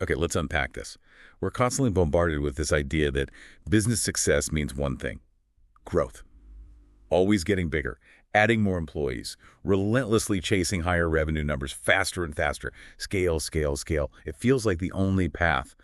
Okay, let's unpack this. We're constantly bombarded with this idea that business success means one thing: growth. Always getting bigger, adding more employees, relentlessly chasing higher revenue numbers faster and faster. Scale, scale, scale. It feels like the only path,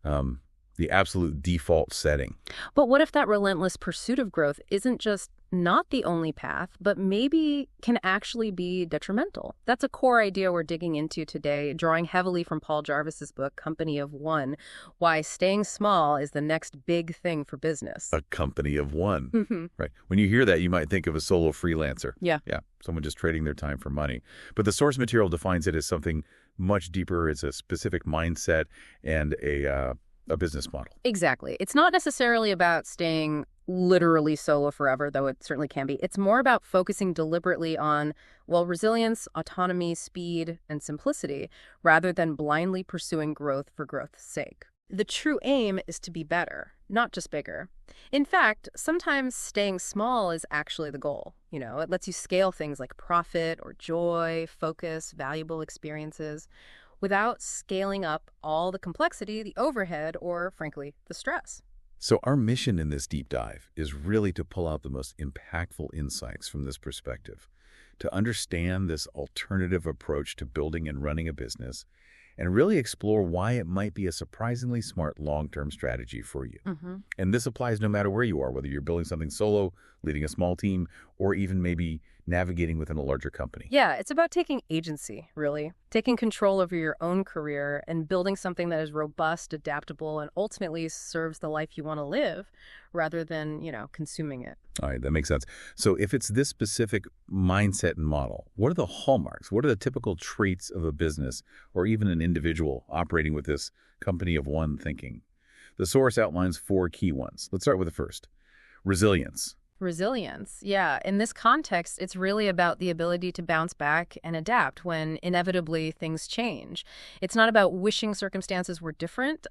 the absolute default setting. But what if that relentless pursuit of growth isn't just not the only path, but maybe can actually be detrimental? That's a core idea we're digging into today, drawing heavily from Paul Jarvis's book, Company of One, Why Staying Small is the Next Big Thing for Business. A company of one. Right. When you hear that, you might think of a solo freelancer. Yeah. Yeah. Someone just trading their time for money. But the source material defines it as something much deeper. It's a specific mindset and a business model. Exactly. It's not necessarily about staying literally solo forever, though it certainly can be. It's more about focusing deliberately on, well, resilience, autonomy, speed, and simplicity, rather than blindly pursuing growth for growth's sake. The true aim is to be better, not just bigger. In fact, sometimes staying small is actually the goal. It lets you scale things like profit or joy, focus, valuable experiences, without scaling up all the complexity, the overhead, or, frankly, the stress. So our mission in this deep dive is really to pull out the most impactful insights from this perspective, to understand this alternative approach to building and running a business, and really explore why it might be a surprisingly smart long-term strategy for you. And this applies no matter where you are, whether you're building something solo, leading a small team, or even maybe navigating within a larger company. Yeah, it's about taking agency, really. Taking control over your own career and building something that is robust, adaptable, and ultimately serves the life you want to live rather than, consuming it. All right, that makes sense. So if it's this specific mindset and model, what are the hallmarks? What are the typical traits of a business or even an individual operating with this company of one thinking? The source outlines 4 key ones. Let's start with the first: resilience. Resilience. Yeah. In this context, it's really about the ability to bounce back and adapt when inevitably things change. It's not about wishing circumstances were different,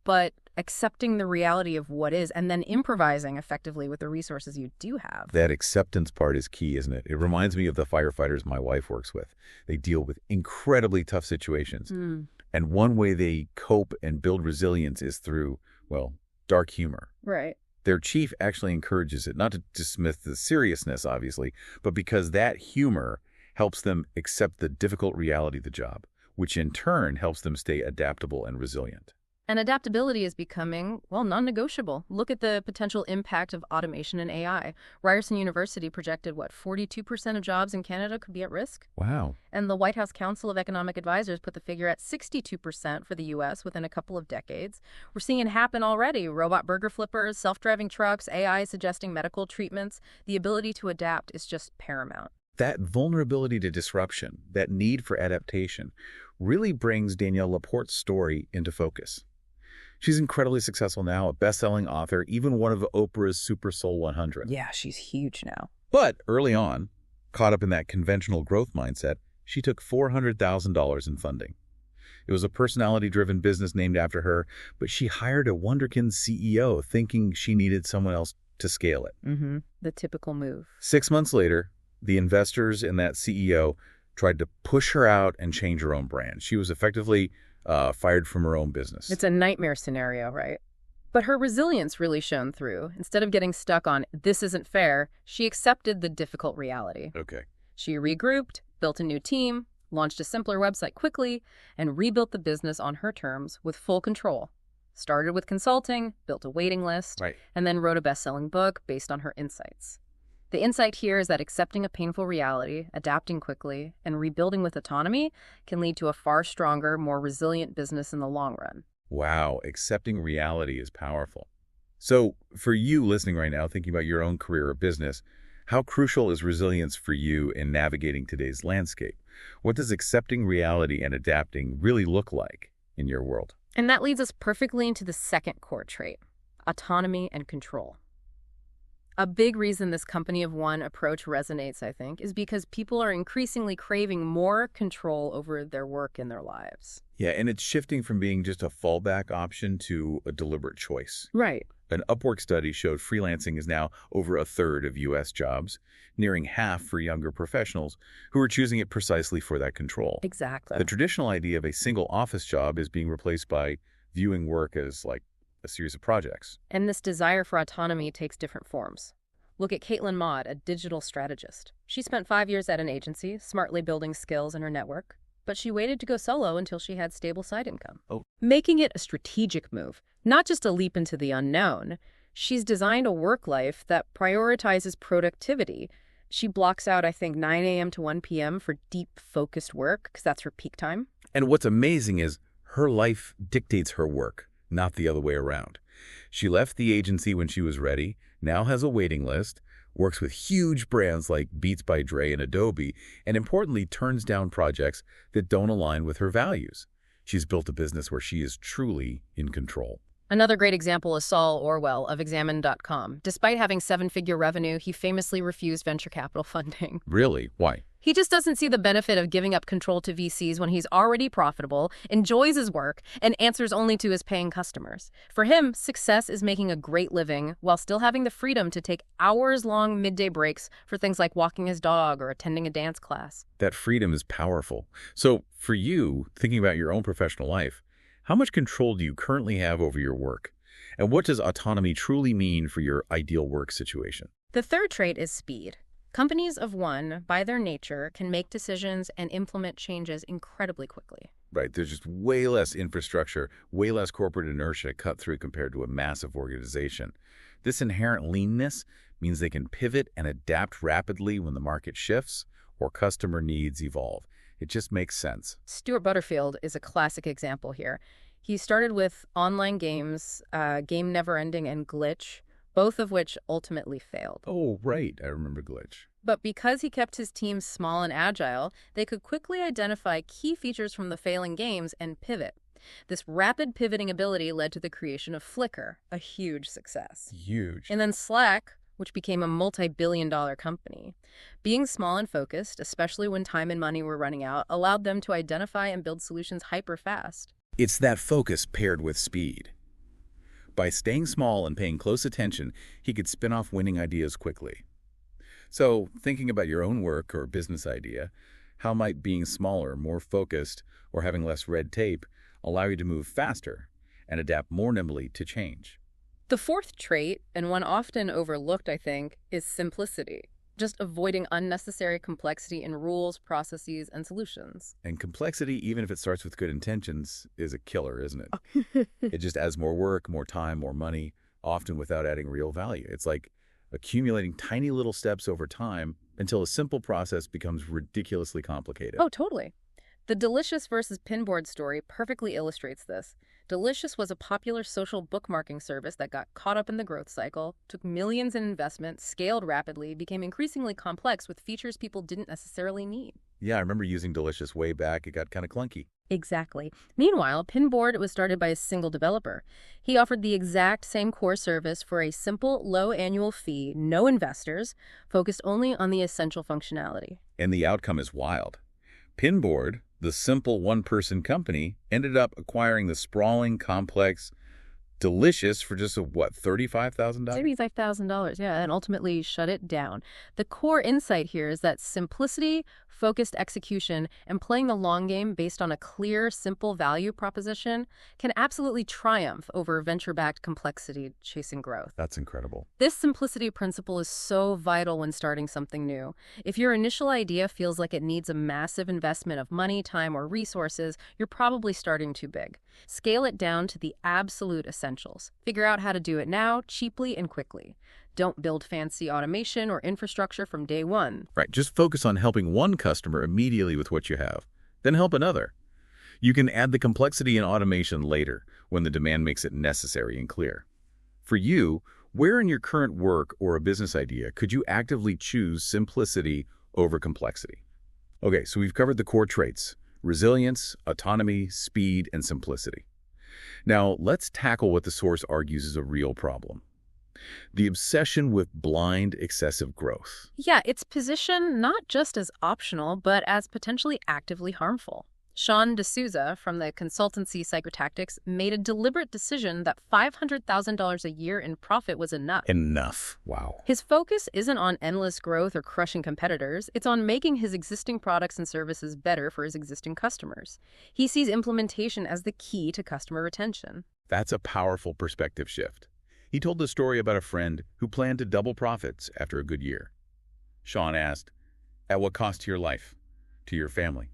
but accepting the reality of what is and then improvising effectively with the resources you do have. That acceptance part is key, isn't it? It reminds me of the firefighters my wife works with. They deal with incredibly tough situations. And one way they cope and build resilience is through, well, dark humor. Right. Their chief actually encourages it, not to dismiss the seriousness, obviously, but because that humor helps them accept the difficult reality of the job, which in turn helps them stay adaptable and resilient. And adaptability is becoming, well, non-negotiable. Look at the potential impact of automation and AI. Ryerson University projected, 42% of jobs in Canada could be at risk? Wow. And the White House Council of Economic Advisors put the figure at 62% for the U.S. within a couple of decades. We're seeing it happen already. Robot burger flippers, self-driving trucks, AI suggesting medical treatments. The ability to adapt is just paramount. That vulnerability to disruption, that need for adaptation, really brings Danielle Laporte's story into focus. She's incredibly successful now, a best-selling author, even one of Oprah's Super Soul 100. Yeah, she's huge now. But early on, caught up in that conventional growth mindset, she took $400,000 in funding. It was a personality-driven business named after her, but she hired a wunderkind CEO thinking she needed someone else to scale it. The typical move. 6 months later, the investors in that CEO tried to push her out and change her own brand. She was effectively fired from her own business. It's a nightmare scenario, right? But her resilience really shone through. Instead of getting stuck on, this isn't fair, she accepted the difficult reality. Okay. She regrouped, built a new team, launched a simpler website quickly, and rebuilt the business on her terms with full control. Started with consulting, built a waiting list, and then wrote a best-selling book based on her insights. The insight here is that accepting a painful reality, adapting quickly, and rebuilding with autonomy can lead to a far stronger, more resilient business in the long run. Wow, accepting reality is powerful. So for you listening right now, thinking about your own career or business, how crucial is resilience for you in navigating today's landscape? What does accepting reality and adapting really look like in your world? And that leads us perfectly into the second core trait, autonomy and control. A big reason this company of one approach resonates, I think, is because people are increasingly craving more control over their work and their lives. Yeah, and it's shifting from being just a fallback option to a deliberate choice. Right. An Upwork study showed freelancing is now over a third of U.S. jobs, nearing half for younger professionals who are choosing it precisely for that control. Exactly. The traditional idea of a single office job is being replaced by viewing work as like a series of projects. And this desire for autonomy takes different forms. Look at Caitlin Maud, a digital strategist. She spent 5 years at an agency, smartly building skills in her network, but she waited to go solo until she had stable side income. Making it a strategic move, not just a leap into the unknown. She's designed a work life that prioritizes productivity. She blocks out, I think, 9 a.m. to 1 p.m. for deep, focused work, because that's her peak time. And what's amazing is her life dictates her work, not the other way around. She left the agency when she was ready, now has a waiting list, works with huge brands like Beats by Dre and Adobe, and importantly turns down projects that don't align with her values. She's built a business where she is truly in control. Another great example is Saul Orwell of Examine.com. Despite having 7-figure revenue, he famously refused venture capital funding. Really? Why? He just doesn't see the benefit of giving up control to VCs when he's already profitable, enjoys his work, and answers only to his paying customers. For him, success is making a great living while still having the freedom to take hours-long midday breaks for things like walking his dog or attending a dance class. That freedom is powerful. So for you, thinking about your own professional life, how much control do you currently have over your work? And what does autonomy truly mean for your ideal work situation? The third trait is speed. Companies of one, by their nature, can make decisions and implement changes incredibly quickly. Right, there's just way less infrastructure, way less corporate inertia cut through compared to a massive organization. This inherent leanness means they can pivot and adapt rapidly when the market shifts or customer needs evolve. It just makes sense. Stuart Butterfield is a classic example here. He started with online games, Game Never Ending and Glitch, both of which ultimately failed. Oh, right. I remember Glitch. But because he kept his team small and agile, they could quickly identify key features from the failing games and pivot. This rapid pivoting ability led to the creation of Flickr, a huge success. Huge. And then Slack, which became a multi-billion-dollar company. Being small and focused, especially when time and money were running out, allowed them to identify and build solutions hyper-fast. It's that focus paired with speed. By staying small and paying close attention, he could spin off winning ideas quickly. So, thinking about your own work or business idea, how might being smaller, more focused, or having less red tape allow you to move faster and adapt more nimbly to change? The fourth trait, and one often overlooked, I think, is simplicity. Just avoiding unnecessary complexity in rules, processes, and solutions. And complexity, even if it starts with good intentions, is a killer, isn't it? It just adds more work, more time, more money, often without adding real value. It's like accumulating tiny little steps over time until a simple process becomes ridiculously complicated. Oh, totally. The Delicious versus Pinboard story perfectly illustrates this. Delicious was a popular social bookmarking service that got caught up in the growth cycle, took millions in investment, scaled rapidly, became increasingly complex with features people didn't necessarily need. Yeah, I remember using Delicious way back. It got kind of clunky. Exactly. Meanwhile, Pinboard was started by a single developer. He offered the exact same core service for a simple, low annual fee, no investors, focused only on the essential functionality. And the outcome is wild. Pinboard, the simple one-person company, ended up acquiring the sprawling, complex Delicious for just, $35,000? $35,000, yeah, and ultimately shut it down. The core insight here is that simplicity, focused execution, and playing the long game based on a clear, simple value proposition can absolutely triumph over venture-backed complexity chasing growth. That's incredible. This simplicity principle is so vital when starting something new. If your initial idea feels like it needs a massive investment of money, time, or resources, you're probably starting too big. Scale it down to the absolute essentials. Figure out how to do it now, cheaply and quickly. Don't build fancy automation or infrastructure from day one. Right, just focus on helping one customer immediately with what you have, then help another. You can add the complexity and automation later when the demand makes it necessary and clear. For you, where in your current work or a business idea could you actively choose simplicity over complexity? Okay, so we've covered the core traits: resilience, autonomy, speed, and simplicity. Now, let's tackle what the source argues is a real problem: the obsession with blind, excessive growth. Yeah, it's positioned not just as optional, but as potentially actively harmful. Sean D'Souza from the consultancy Psychotactics made a deliberate decision that $500,000 a year in profit was enough. Enough. Wow. His focus isn't on endless growth or crushing competitors. It's on making his existing products and services better for his existing customers. He sees implementation as the key to customer retention. That's a powerful perspective shift. He told the story about a friend who planned to double profits after a good year. Sean asked, "At what cost to your life? To your family?"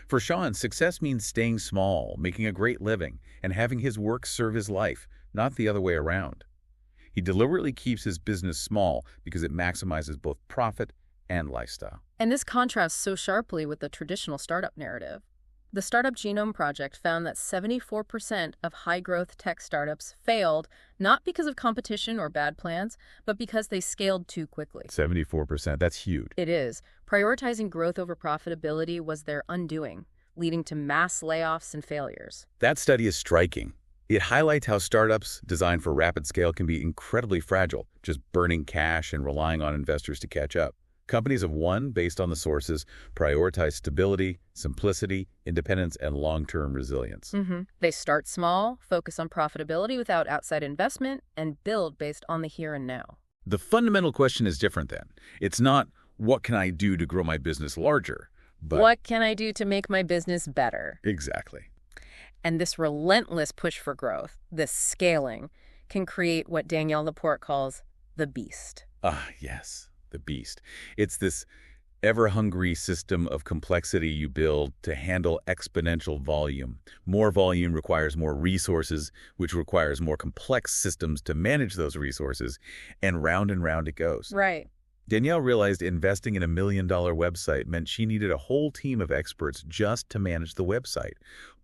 For Sean, success means staying small, making a great living, and having his work serve his life, not the other way around. He deliberately keeps his business small because it maximizes both profit and lifestyle. And this contrasts so sharply with the traditional startup narrative. The Startup Genome Project found that 74% of high-growth tech startups failed not because of competition or bad plans, but because they scaled too quickly. 74%, that's huge. It is. Prioritizing growth over profitability was their undoing, leading to mass layoffs and failures. That study is striking. It highlights how startups designed for rapid scale can be incredibly fragile, just burning cash and relying on investors to catch up. Companies have won based on the sources, prioritize stability, simplicity, independence, and long-term resilience. They start small, focus on profitability without outside investment, and build based on the here and now. The fundamental question is different then. It's not, what can I do to grow my business larger? But what can I do to make my business better? Exactly. And this relentless push for growth, this scaling, can create what Danielle Laporte calls the beast. Ah, yes, the beast. It's this ever-hungry system of complexity you build to handle exponential volume. More volume requires more resources, which requires more complex systems to manage those resources, and round it goes. Right. Danielle realized investing in $1 million website meant she needed a whole team of experts just to manage the website,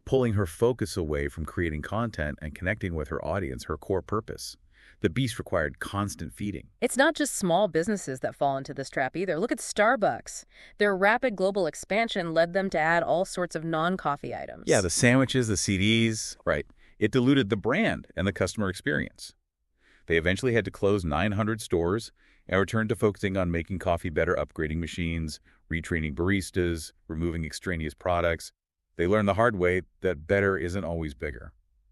pulling her focus away from creating content and connecting with her audience, her core purpose. The beast required constant feeding. It's not just small businesses that fall into this trap either. Look at Starbucks. Their rapid global expansion led them to add all sorts of non-coffee items. Yeah, the sandwiches, the CDs, right. It diluted the brand and the customer experience. They eventually had to close 900 stores and returned to focusing on making coffee better, upgrading machines, retraining baristas, removing extraneous products. They learned the hard way that better isn't always bigger.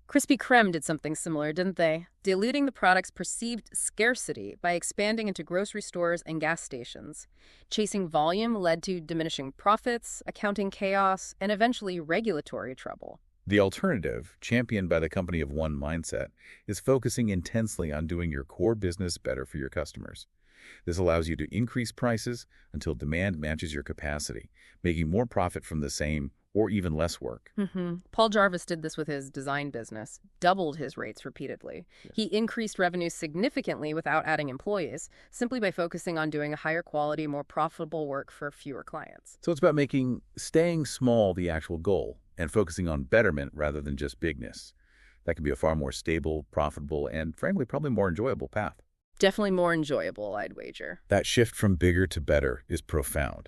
Krispy Kreme did something similar, didn't they? Diluting the product's perceived scarcity by expanding into grocery stores and gas stations. Chasing volume led to diminishing profits, accounting chaos, and eventually regulatory trouble. The alternative, championed by the company of one mindset, is focusing intensely on doing your core business better for your customers. This allows you to increase prices until demand matches your capacity, making more profit from the same or even less work. Paul Jarvis did this with his design business, doubled his rates repeatedly. Yeah. He increased revenue significantly without adding employees, simply by focusing on doing a higher quality, more profitable work for fewer clients. So it's about staying small the actual goal and focusing on betterment rather than just bigness. That can be a far more stable, profitable, and frankly, probably more enjoyable path. Definitely more enjoyable, I'd wager. That shift from bigger to better is profound.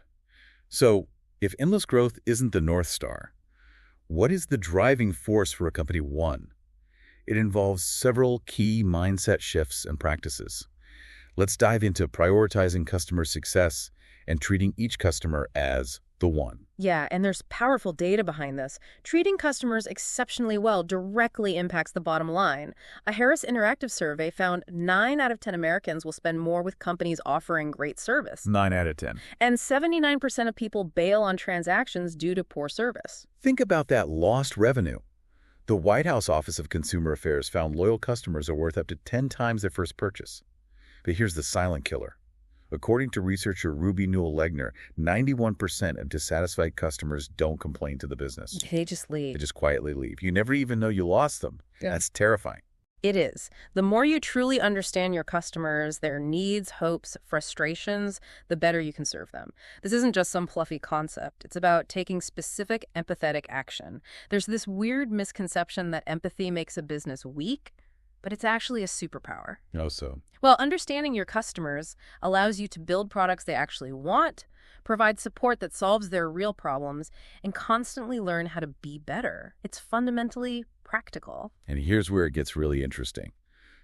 So, if endless growth isn't the North Star, what is the driving force for a company one? It involves several key mindset shifts and practices. Let's dive into prioritizing customer success and treating each customer as the one. Yeah, and there's powerful data behind this. Treating customers exceptionally well directly impacts the bottom line. A Harris Interactive survey found 9 out of 10 Americans will spend more with companies offering great service. 9 out of 10. And 79% of people bail on transactions due to poor service. Think about that lost revenue. The White House Office of Consumer Affairs found loyal customers are worth up to 10 times their first purchase. But here's the silent killer. According to researcher Ruby Newell-Legner, 91% of dissatisfied customers don't complain to the business. They just leave. They just quietly leave. You never even know you lost them. Yeah. That's terrifying. It is. The more you truly understand your customers, their needs, hopes, frustrations, the better you can serve them. This isn't just some fluffy concept. It's about taking specific empathetic action. There's this weird misconception that empathy makes a business weak, but it's actually a superpower. Oh, so? Well, understanding your customers allows you to build products they actually want, provide support that solves their real problems, and constantly learn how to be better. It's fundamentally practical. And here's where it gets really interesting.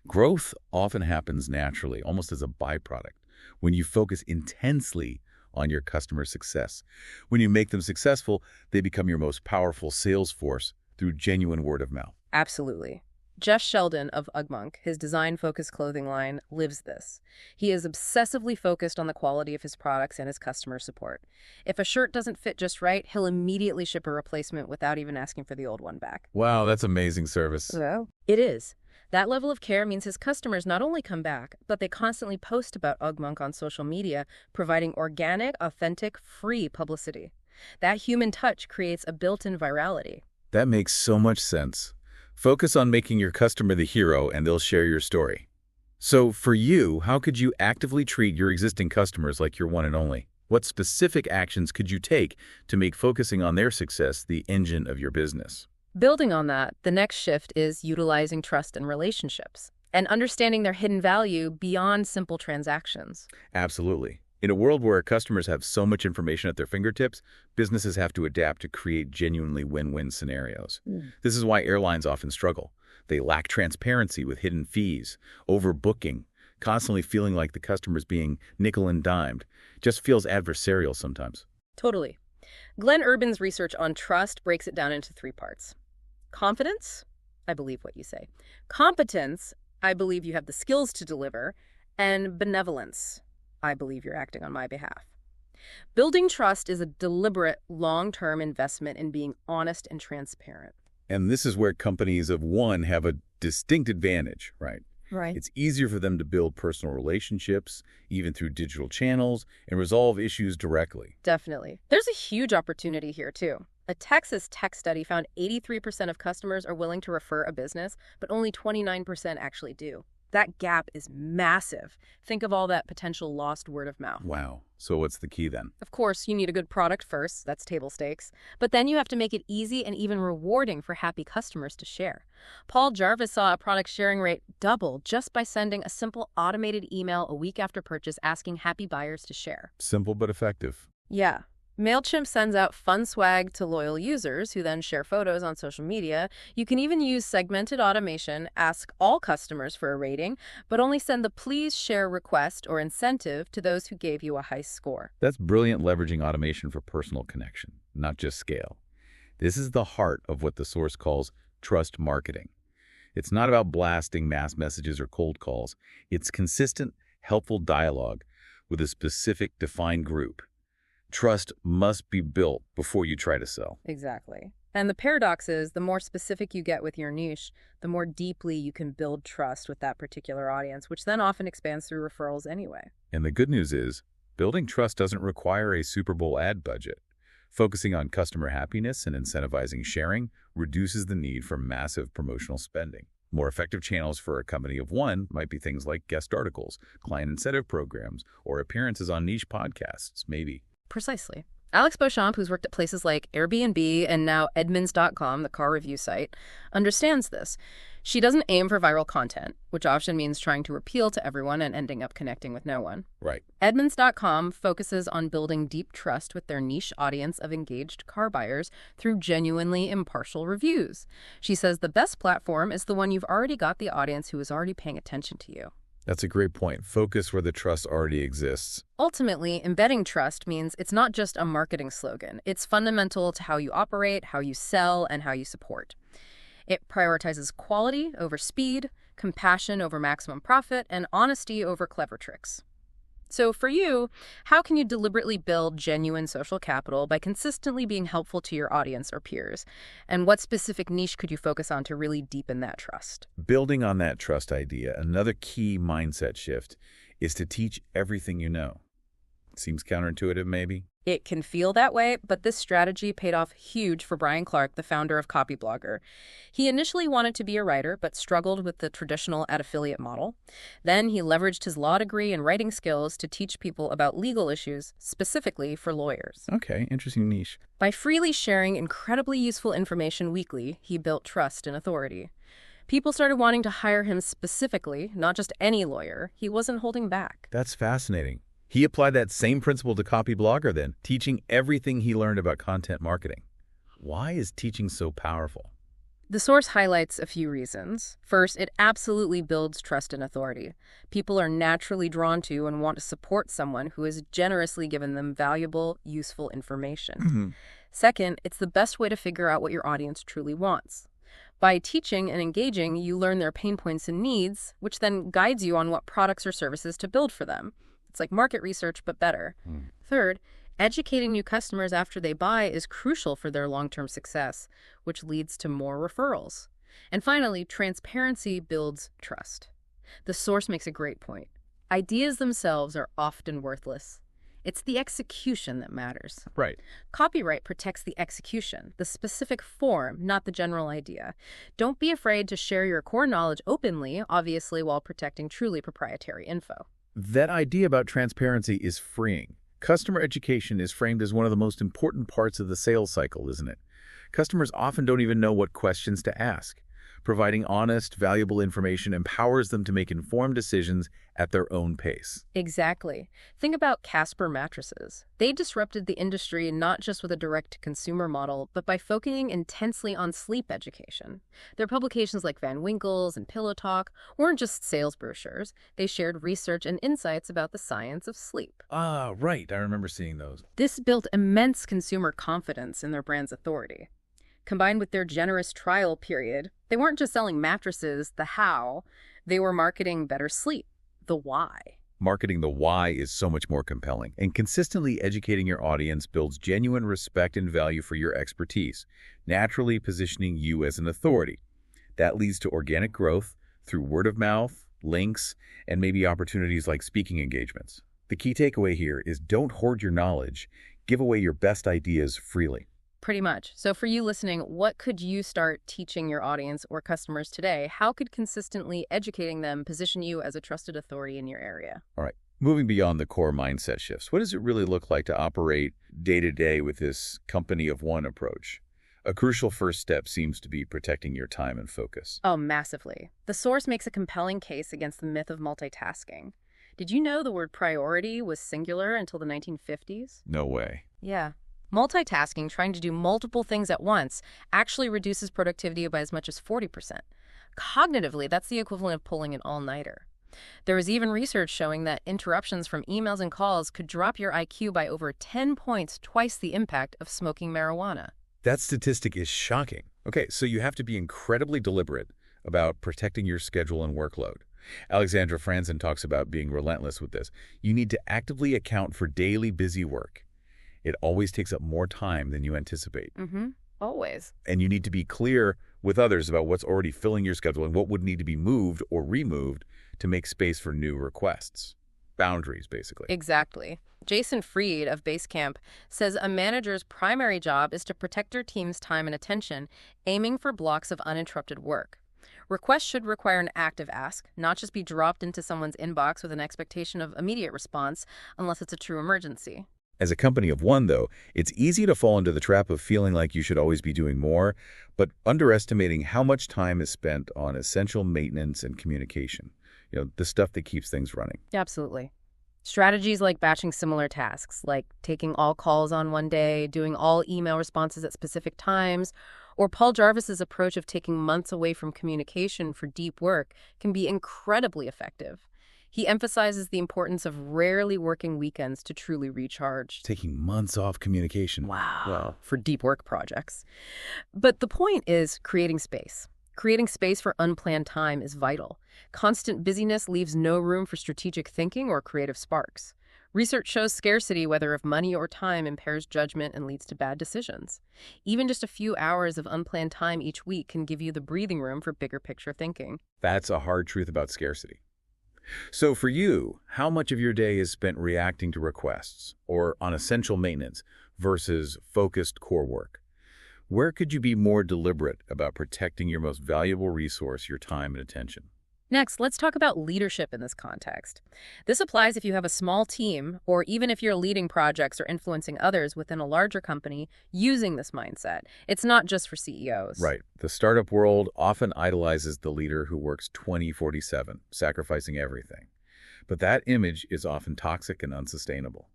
Growth often happens naturally, almost as a byproduct, when you focus intensely on your customer success. When you make them successful, they become your most powerful sales force through genuine word of mouth. Absolutely. Jeff Sheldon of Ugmonk, his design-focused clothing line, lives this. He is obsessively focused on the quality of his products and his customer support. If a shirt doesn't fit just right, he'll immediately ship a replacement without even asking for the old one back. Wow, that's amazing service. Well, it is. That level of care means his customers not only come back, but they constantly post about Ugmonk on social media, providing organic, authentic, free publicity. That human touch creates a built-in virality. That makes so much sense. Focus on making your customer the hero and they'll share your story. So for you, how could you actively treat your existing customers like your one and only? What specific actions could you take to make focusing on their success the engine of your business? Building on that, the next shift is utilizing trust in relationships and understanding their hidden value beyond simple transactions. Absolutely. In a world where customers have so much information at their fingertips, businesses have to adapt to create genuinely win-win scenarios. This is why airlines often struggle. They lack transparency with hidden fees, overbooking, constantly feeling like the customer's being nickel and dimed. Just feels adversarial sometimes. Totally. Glenn Urban's research on trust breaks it down into 3 parts. Confidence, I believe what you say. Competence, I believe you have the skills to deliver. And benevolence, I believe you're acting on my behalf. Building trust is a deliberate, long-term investment in being honest and transparent. And this is where companies of one have a distinct advantage, right? Right. It's easier for them to build personal relationships, even through digital channels, and resolve issues directly. Definitely. There's a huge opportunity here, too. A Texas tech study found 83% of customers are willing to refer a business, but only 29% actually do. That gap is massive. Think of all that potential lost word of mouth. Wow. So what's the key then? Of course, you need a good product first. That's table stakes. But then you have to make it easy and even rewarding for happy customers to share. Paul Jarvis saw a product sharing rate double just by sending a simple automated email a week after purchase asking happy buyers to share. Simple but effective. Yeah. MailChimp sends out fun swag to loyal users who then share photos on social media. You can even use segmented automation, ask all customers for a rating, but only send the please share request or incentive to those who gave you a high score. That's brilliant, leveraging automation for personal connection, not just scale. This is the heart of what the source calls trust marketing. It's not about blasting mass messages or cold calls. It's consistent, helpful dialogue with a specific, defined group. Trust must be built before you try to sell. Exactly. And the paradox is, the more specific you get with your niche, the more deeply you can build trust with that particular audience, which then often expands through referrals anyway. And the good news is, building trust doesn't require a Super Bowl ad budget. Focusing on customer happiness and incentivizing sharing reduces the need for massive promotional spending. More effective channels for a company of one might be things like guest articles, client incentive programs, or appearances on niche podcasts, maybe. Precisely. Alex Beauchamp, who's worked at places like Airbnb and now Edmunds.com, the car review site, understands this. She doesn't aim for viral content, which often means trying to appeal to everyone and ending up connecting with no one. Right. Edmunds.com focuses on building deep trust with their niche audience of engaged car buyers through genuinely impartial reviews. She says the best platform is the one you've already got the audience who is already paying attention to you. That's a great point. Focus where the trust already exists. Ultimately, embedding trust means it's not just a marketing slogan. It's fundamental to how you operate, how you sell, and how you support. It prioritizes quality over speed, compassion over maximum profit, and honesty over clever tricks. So for you, how can you deliberately build genuine social capital by consistently being helpful to your audience or peers? And what specific niche could you focus on to really deepen that trust? Building on that trust idea, another key mindset shift is to teach everything you know. Seems counterintuitive, maybe? It can feel that way, but this strategy paid off huge for Brian Clark, the founder of Copyblogger. He initially wanted to be a writer, but struggled with the traditional ad affiliate model. Then he leveraged his law degree and writing skills to teach people about legal issues, specifically for lawyers. Okay, interesting niche. By freely sharing incredibly useful information weekly, he built trust and authority. People started wanting to hire him specifically, not just any lawyer. He wasn't holding back. That's fascinating. He applied that same principle to Copyblogger then, teaching everything he learned about content marketing. Why is teaching so powerful? The source highlights a few reasons. First, it absolutely builds trust and authority. People are naturally drawn to and want to support someone who has generously given them valuable, useful information. Second, it's the best way to figure out what your audience truly wants. By teaching and engaging, you learn their pain points and needs, which then guides you on what products or services to build for them. It's like market research, but better. Third, educating new customers after they buy is crucial for their long-term success, which leads to more referrals. And finally, transparency builds trust. The source makes a great point. Ideas themselves are often worthless. It's the execution that matters. Right. Copyright protects the execution, the specific form, not the general idea. Don't be afraid to share your core knowledge openly, obviously while protecting truly proprietary info. That idea about transparency is freeing. Customer education is framed as one of the most important parts of the sales cycle, isn't it? Customers often don't even know what questions to ask. Providing honest, valuable information empowers them to make informed decisions at their own pace. Exactly. Think about Casper mattresses. They disrupted the industry not just with a direct-to-consumer model, but by focusing intensely on sleep education. Their publications like Van Winkle's and Pillow Talk weren't just sales brochures. They shared research and insights about the science of sleep. Ah, right. I remember seeing those. This built immense consumer confidence in their brand's authority. Combined with their generous trial period, they weren't just selling mattresses, the how, they were marketing better sleep, the why. Marketing the why is so much more compelling, and consistently educating your audience builds genuine respect and value for your expertise, naturally positioning you as an authority. That leads to organic growth through word of mouth, links, and maybe opportunities like speaking engagements. The key takeaway here is don't hoard your knowledge, give away your best ideas freely. Pretty much. So for you listening, what could you start teaching your audience or customers today? How could consistently educating them position you as a trusted authority in your area? All right. Moving beyond the core mindset shifts, what does it really look like to operate day-to-day with this company of one approach? A crucial first step seems to be protecting your time and focus. Oh, massively. The source makes a compelling case against the myth of multitasking. Did you know the word priority was singular until the 1950s? No way. Yeah. Multitasking, trying to do multiple things at once, actually reduces productivity by as much as 40%. Cognitively, that's the equivalent of pulling an all-nighter. There is even research showing that interruptions from emails and calls could drop your IQ by over 10 points, twice the impact of smoking marijuana. That statistic is shocking. Okay, so you have to be incredibly deliberate about protecting your schedule and workload. Alexandra Franzen talks about being relentless with this. You need to actively account for daily busy work. It always takes up more time than you anticipate. Always. And you need to be clear with others about what's already filling your schedule and what would need to be moved or removed to make space for new requests. Boundaries, basically. Exactly. Jason Fried of Basecamp says a manager's primary job is to protect their team's time and attention, aiming for blocks of uninterrupted work. Requests should require an active ask, not just be dropped into someone's inbox with an expectation of immediate response unless it's a true emergency. As a company of one, though, it's easy to fall into the trap of feeling like you should always be doing more, but underestimating how much time is spent on essential maintenance and communication. The stuff that keeps things running. Absolutely. Strategies like batching similar tasks, like taking all calls on one day, doing all email responses at specific times, or Paul Jarvis's approach of taking months away from communication for deep work can be incredibly effective. He emphasizes the importance of rarely working weekends to truly recharge. Taking months off communication. Wow. Well, for deep work projects. But the point is creating space. Creating space for unplanned time is vital. Constant busyness leaves no room for strategic thinking or creative sparks. Research shows scarcity, whether of money or time, impairs judgment and leads to bad decisions. Even just a few hours of unplanned time each week can give you the breathing room for bigger picture thinking. That's a hard truth about scarcity. So for you, how much of your day is spent reacting to requests or on essential maintenance versus focused core work? Where could you be more deliberate about protecting your most valuable resource, your time and attention? Next, let's talk about leadership in this context. This applies if you have a small team, or even if you're leading projects or influencing others within a larger company using this mindset. It's not just for CEOs. Right. The startup world often idolizes the leader who works 20/47, sacrificing everything. But that image is often toxic and unsustainable.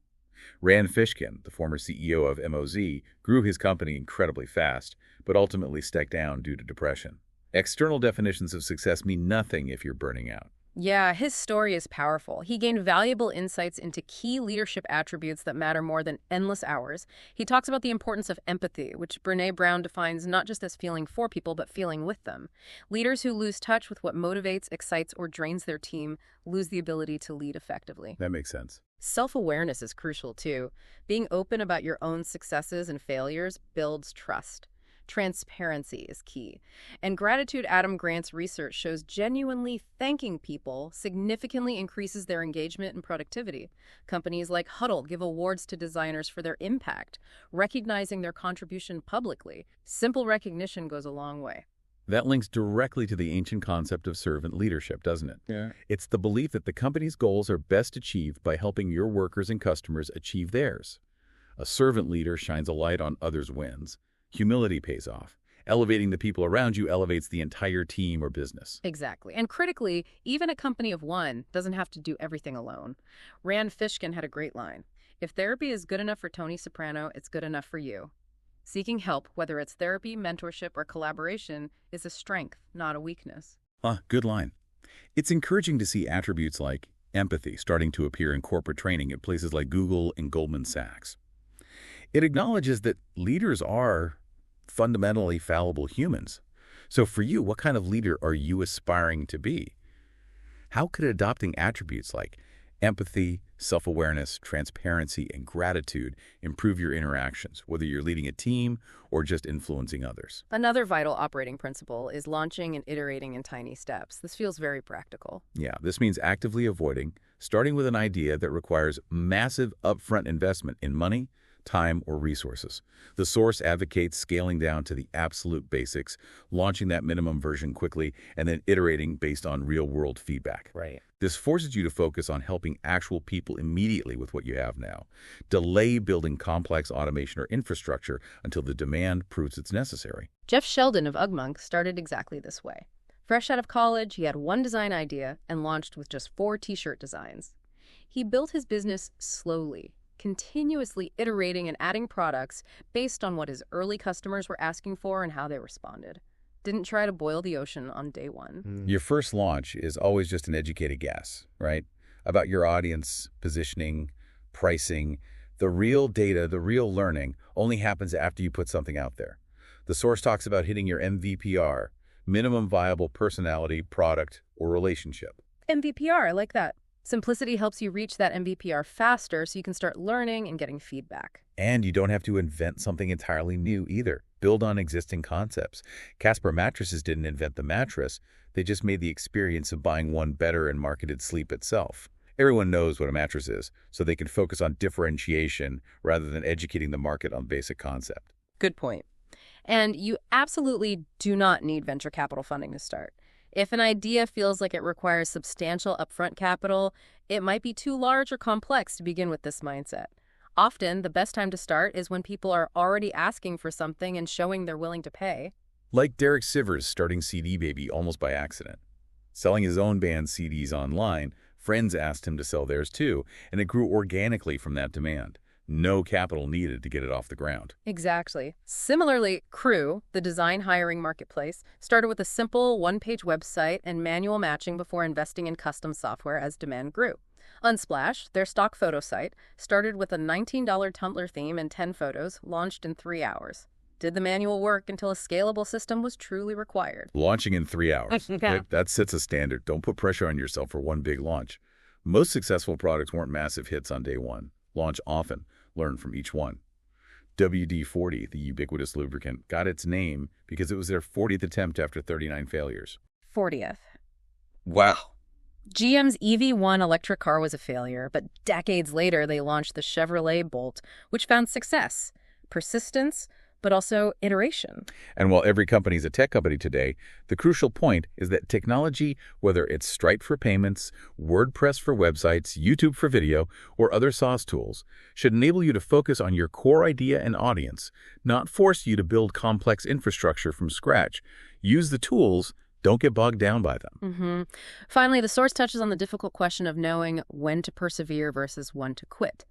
Rand Fishkin, the former CEO of MOZ, grew his company incredibly fast, but ultimately stepped down due to depression. External definitions of success mean nothing if you're burning out. Yeah, his story is powerful. He gained valuable insights into key leadership attributes that matter more than endless hours. He talks about the importance of empathy, which Brené Brown defines not just as feeling for people, but feeling with them. Leaders who lose touch with what motivates, excites, or drains their team lose the ability to lead effectively. That makes sense. Self-awareness is crucial, too. Being open about your own successes and failures builds trust. Transparency is key. And Gratitude Adam Grant's research shows genuinely thanking people significantly increases their engagement and productivity. Companies like Huddle give awards to designers for their impact, recognizing their contribution publicly. Simple recognition goes a long way. That links directly to the ancient concept of servant leadership, doesn't it? Yeah. It's the belief that the company's goals are best achieved by helping your workers and customers achieve theirs. A servant leader shines a light on others' wins. Humility pays off. Elevating the people around you elevates the entire team or business. Exactly. And critically, even a company of one doesn't have to do everything alone. Rand Fishkin had a great line. If therapy is good enough for Tony Soprano, it's good enough for you. Seeking help, whether it's therapy, mentorship, or collaboration, is a strength, not a weakness. Good line. It's encouraging to see attributes like empathy starting to appear in corporate training at places like Google and Goldman Sachs. It acknowledges that leaders are fundamentally fallible humans. So for you, what kind of leader are you aspiring to be? How could adopting attributes like empathy, self-awareness, transparency, and gratitude improve your interactions, whether you're leading a team or just influencing others? Another vital operating principle is launching and iterating in tiny steps. This feels very practical. Yeah, this means actively avoiding starting with an idea that requires massive upfront investment in money, time, or resources. The source advocates scaling down to the absolute basics, launching that minimum version quickly, and then iterating based on real-world feedback. Right. This forces you to focus on helping actual people immediately with what you have now. Delay building complex automation or infrastructure until the demand proves it's necessary. Jeff Sheldon of UgMonk started exactly this way. Fresh out of college, he had one design idea and launched with just 4 t-shirt designs. He built his business slowly, continuously iterating and adding products based on what his early customers were asking for and how they responded. Didn't try to boil the ocean on day one. Your first launch is always just an educated guess, right? About your audience, positioning, pricing. The real data, the real learning, only happens after you put something out there. The source talks about hitting your MVPR, minimum viable personality, product, or relationship. MVPR, I like that. Simplicity helps you reach that MVPR faster so you can start learning and getting feedback. And you don't have to invent something entirely new either. Build on existing concepts. Casper Mattresses didn't invent the mattress. They just made the experience of buying one better and marketed sleep itself. Everyone knows what a mattress is, so they can focus on differentiation rather than educating the market on basic concept. Good point. And you absolutely do not need venture capital funding to start. If an idea feels like it requires substantial upfront capital, it might be too large or complex to begin with this mindset. Often, the best time to start is when people are already asking for something and showing they're willing to pay. Like Derek Sivers starting CD Baby almost by accident. Selling his own band's CDs online, friends asked him to sell theirs too, and it grew organically from that demand. No capital needed to get it off the ground. Exactly. Similarly, Crew, the design hiring marketplace, started with a simple one-page website and manual matching before investing in custom software as demand grew. Unsplash, their stock photo site, started with a $19 Tumblr theme and 10 photos, launched in 3 hours. Did the manual work until a scalable system was truly required. Launching in 3 hours. Yeah. That sets a standard. Don't put pressure on yourself for one big launch. Most successful products weren't massive hits on day one. Launch often. Learn from each one. WD-40, the ubiquitous lubricant, got its name because it was their 40th attempt after 39 failures. 40th. Wow. GM's EV1 electric car was a failure, but decades later they launched the Chevrolet Bolt, which found success, persistence, but also iteration. And while every company is a tech company today, the crucial point is that technology, whether it's Stripe for payments, WordPress for websites, YouTube for video, or other SaaS tools, should enable you to focus on your core idea and audience, not force you to build complex infrastructure from scratch. Use the tools. Don't get bogged down by them. Finally, the source touches on the difficult question of knowing when to persevere versus when to quit.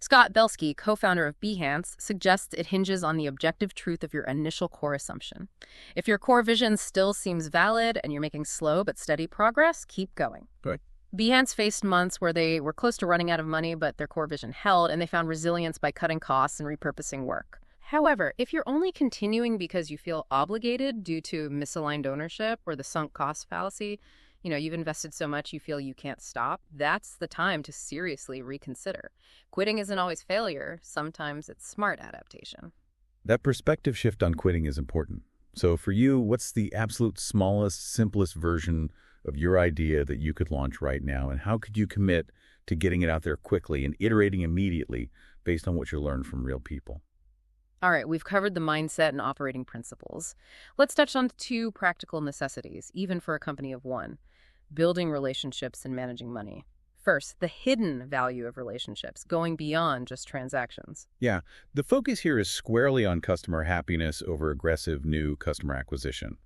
Scott Belsky, co-founder of Behance, suggests it hinges on the objective truth of your initial core assumption. If your core vision still seems valid and you're making slow but steady progress, keep going. Right. Behance faced months where they were close to running out of money, but their core vision held, and they found resilience by cutting costs and repurposing work. However, if you're only continuing because you feel obligated due to misaligned ownership or the sunk cost fallacy, you've invested so much you feel you can't stop, that's the time to seriously reconsider. Quitting isn't always failure. Sometimes it's smart adaptation. That perspective shift on quitting is important. So for you, what's the absolute smallest, simplest version of your idea that you could launch right now, and how could you commit to getting it out there quickly and iterating immediately based on what you learned from real people? All right, we've covered the mindset and operating principles. Let's touch on 2 practical necessities, even for a company of 1: building relationships and managing money. First, the hidden value of relationships, going beyond just transactions. Yeah, the focus here is squarely on customer happiness over aggressive new customer acquisition.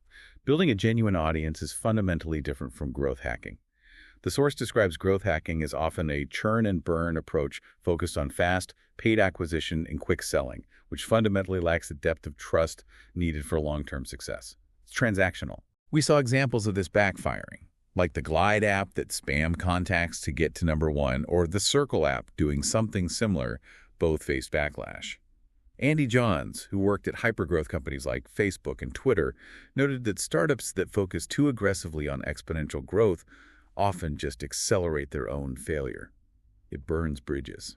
Building a genuine audience is fundamentally different from growth hacking. The source describes growth hacking as often a churn and burn approach focused on fast, paid acquisition and quick selling, which fundamentally lacks the depth of trust needed for long-term success. It's transactional. We saw examples of this backfiring, like the Glide app that spam contacts to get to number 1, or the Circle app doing something similar. Both faced backlash. Andy Johns, who worked at hypergrowth companies like Facebook and Twitter, noted that startups that focus too aggressively on exponential growth often just accelerate their own failure. It burns bridges.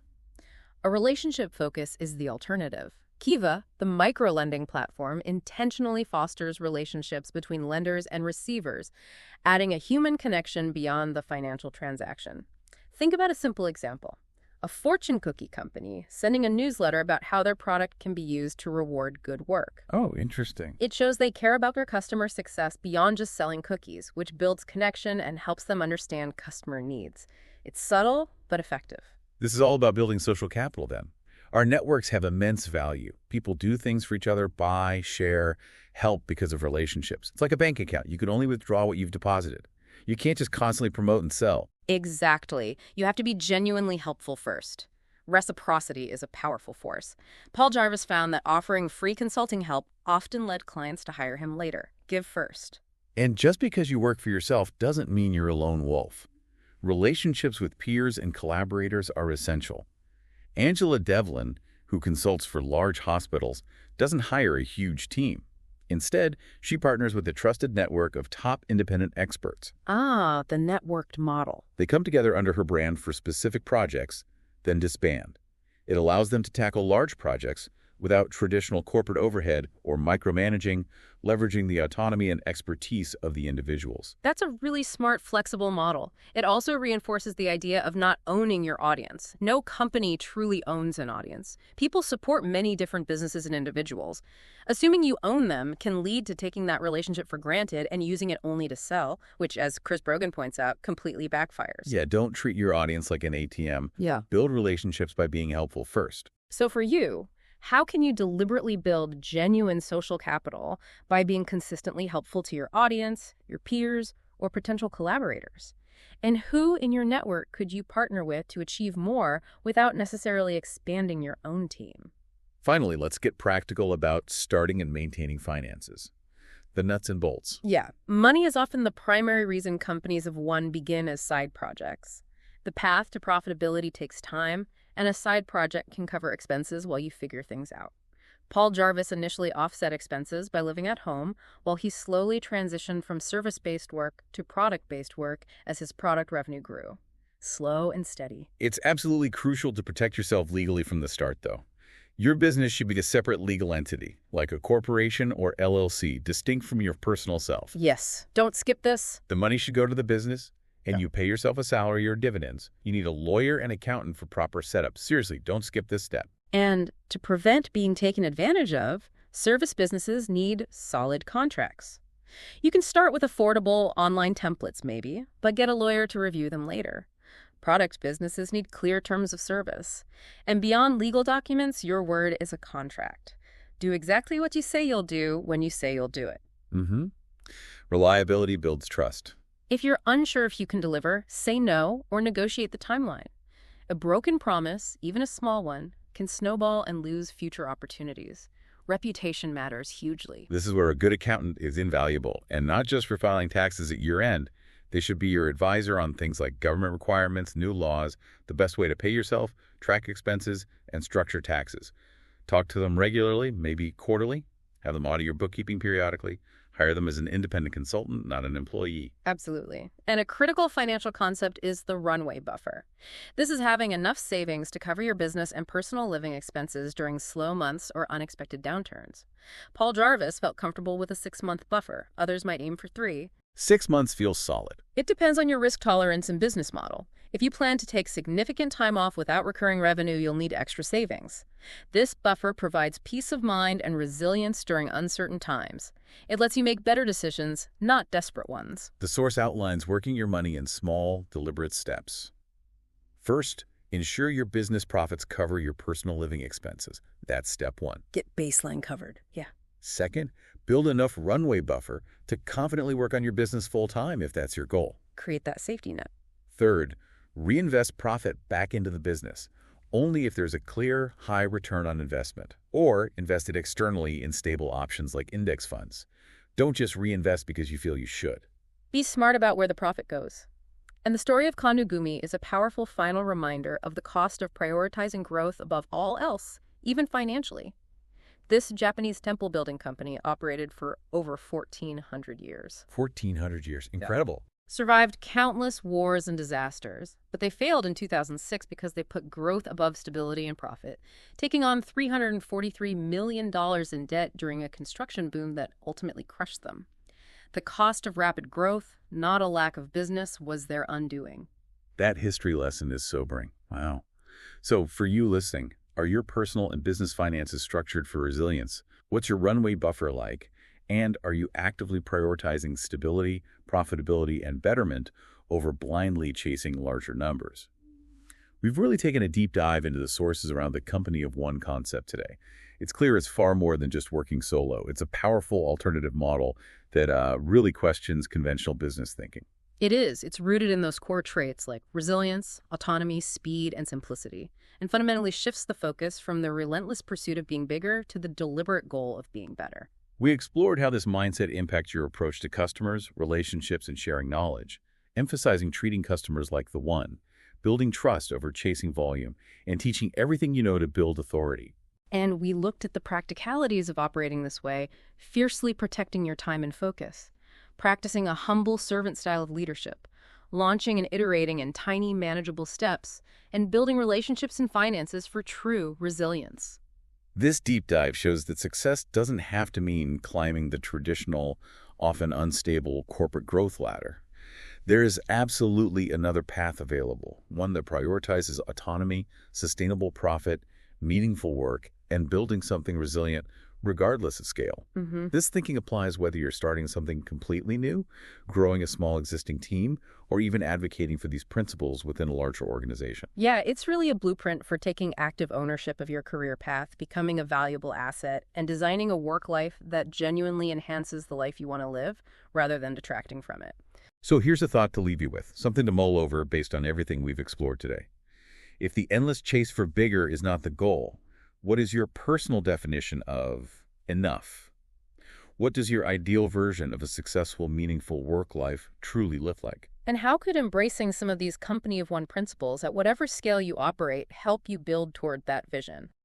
A relationship focus is the alternative. Kiva, the micro-lending platform, intentionally fosters relationships between lenders and receivers, adding a human connection beyond the financial transaction. Think about a simple example. A fortune cookie company sending a newsletter about how their product can be used to reward good work. Oh, interesting. It shows they care about their customer success beyond just selling cookies, which builds connection and helps them understand customer needs. It's subtle, but effective. This is all about building social capital then. Our networks have immense value. People do things for each other, buy, share, help because of relationships. It's like a bank account. You can only withdraw what you've deposited. You can't just constantly promote and sell. Exactly. You have to be genuinely helpful first. Reciprocity is a powerful force. Paul Jarvis found that offering free consulting help often led clients to hire him later. Give first. And just because you work for yourself doesn't mean you're a lone wolf. Relationships with peers and collaborators are essential. Angela Devlin, who consults for large hospitals, doesn't hire a huge team. Instead, she partners with a trusted network of top independent experts. Ah, the networked model. They come together under her brand for specific projects, then disband. It allows them to tackle large projects without traditional corporate overhead or micromanaging, leveraging the autonomy and expertise of the individuals. That's a really smart, flexible model. It also reinforces the idea of not owning your audience. No company truly owns an audience. People support many different businesses and individuals. Assuming you own them can lead to taking that relationship for granted and using it only to sell, which, as Chris Brogan points out, completely backfires. Yeah, don't treat your audience like an ATM. Yeah. Build relationships by being helpful first. So for you, how can you deliberately build genuine social capital by being consistently helpful to your audience, your peers, or potential collaborators? And who in your network could you partner with to achieve more without necessarily expanding your own team? Finally, let's get practical about starting and maintaining finances. The nuts and bolts. Yeah, money is often the primary reason companies of one begin as side projects. The path to profitability takes time, and a side project can cover expenses while you figure things out. Paul Jarvis initially offset expenses by living at home, while he slowly transitioned from service-based work to product-based work as his product revenue grew. Slow and steady. It's absolutely crucial to protect yourself legally from the start, though. Your business should be a separate legal entity, like a corporation or LLC, distinct from your personal self. Yes, don't skip this. The money should go to the business, and you pay yourself a salary or dividends. You need a lawyer and accountant for proper setup. Seriously, don't skip this step. And to prevent being taken advantage of, service businesses need solid contracts. You can start with affordable online templates maybe, but get a lawyer to review them later. Product businesses need clear terms of service. And beyond legal documents, your word is a contract. Do exactly what you say you'll do when you say you'll do it. Reliability builds trust. If you're unsure if you can deliver, say no or negotiate the timeline. A broken promise, even a small one, can snowball and lose future opportunities. Reputation matters hugely. This is where a good accountant is invaluable, and not just for filing taxes at year end. They should be your advisor on things like government requirements, new laws, the best way to pay yourself, track expenses, and structure taxes. Talk to them regularly, maybe quarterly. Have them audit your bookkeeping periodically. Hire them as an independent consultant, not an employee. Absolutely. And a critical financial concept is the runway buffer. This is having enough savings to cover your business and personal living expenses during slow months or unexpected downturns. Paul Jarvis felt comfortable with a 6-month buffer. Others might aim for 3. 6 months feels solid. It depends on your risk tolerance and business model. If you plan to take significant time off without recurring revenue, you'll need extra savings. This buffer provides peace of mind and resilience during uncertain times. It lets you make better decisions, not desperate ones. The source outlines working your money in small, deliberate steps. First, ensure your business profits cover your personal living expenses. That's step 1. Get baseline covered. Yeah. Second, build enough runway buffer to confidently work on your business full-time if that's your goal. Create that safety net. Third, reinvest profit back into the business, only if there's a clear, high return on investment, or invest it externally in stable options like index funds. Don't just reinvest because you feel you should. Be smart about where the profit goes. And the story of Kanugumi is a powerful final reminder of the cost of prioritizing growth above all else, even financially. This Japanese temple building company operated for over 1,400 years. 1,400 years. Incredible. Survived countless wars and disasters, but they failed in 2006 because they put growth above stability and profit, taking on $343 million in debt during a construction boom that ultimately crushed them. The cost of rapid growth, not a lack of business, was their undoing. That history lesson is sobering. Wow. So for you listening, are your personal and business finances structured for resilience? What's your runway buffer like? And are you actively prioritizing stability, profitability, and betterment over blindly chasing larger numbers? We've really taken a deep dive into the sources around the company of one concept today. It's clear it's far more than just working solo. It's a powerful alternative model that really questions conventional business thinking. It is. It's rooted in those core traits like resilience, autonomy, speed, and simplicity, and fundamentally shifts the focus from the relentless pursuit of being bigger to the deliberate goal of being better. We explored how this mindset impacts your approach to customers, relationships, and sharing knowledge, emphasizing treating customers like the one, building trust over chasing volume, and teaching everything you know to build authority. And we looked at the practicalities of operating this way, fiercely protecting your time and focus, practicing a humble servant style of leadership, launching and iterating in tiny, manageable steps, and building relationships and finances for true resilience. This deep dive shows that success doesn't have to mean climbing the traditional, often unstable corporate growth ladder. There is absolutely another path available, one that prioritizes autonomy, sustainable profit, meaningful work, and building something resilient regardless of scale. This thinking applies whether you're starting something completely new, growing a small existing team, or even advocating for these principles within a larger organization. Yeah, it's really a blueprint for taking active ownership of your career path, becoming a valuable asset, and designing a work life that genuinely enhances the life you want to live rather than detracting from it. So here's a thought to leave you with, something to mull over based on everything we've explored today. If the endless chase for bigger is not the goal, what is your personal definition of enough? What does your ideal version of a successful, meaningful work life truly look like? And how could embracing some of these company of one principles at whatever scale you operate help you build toward that vision?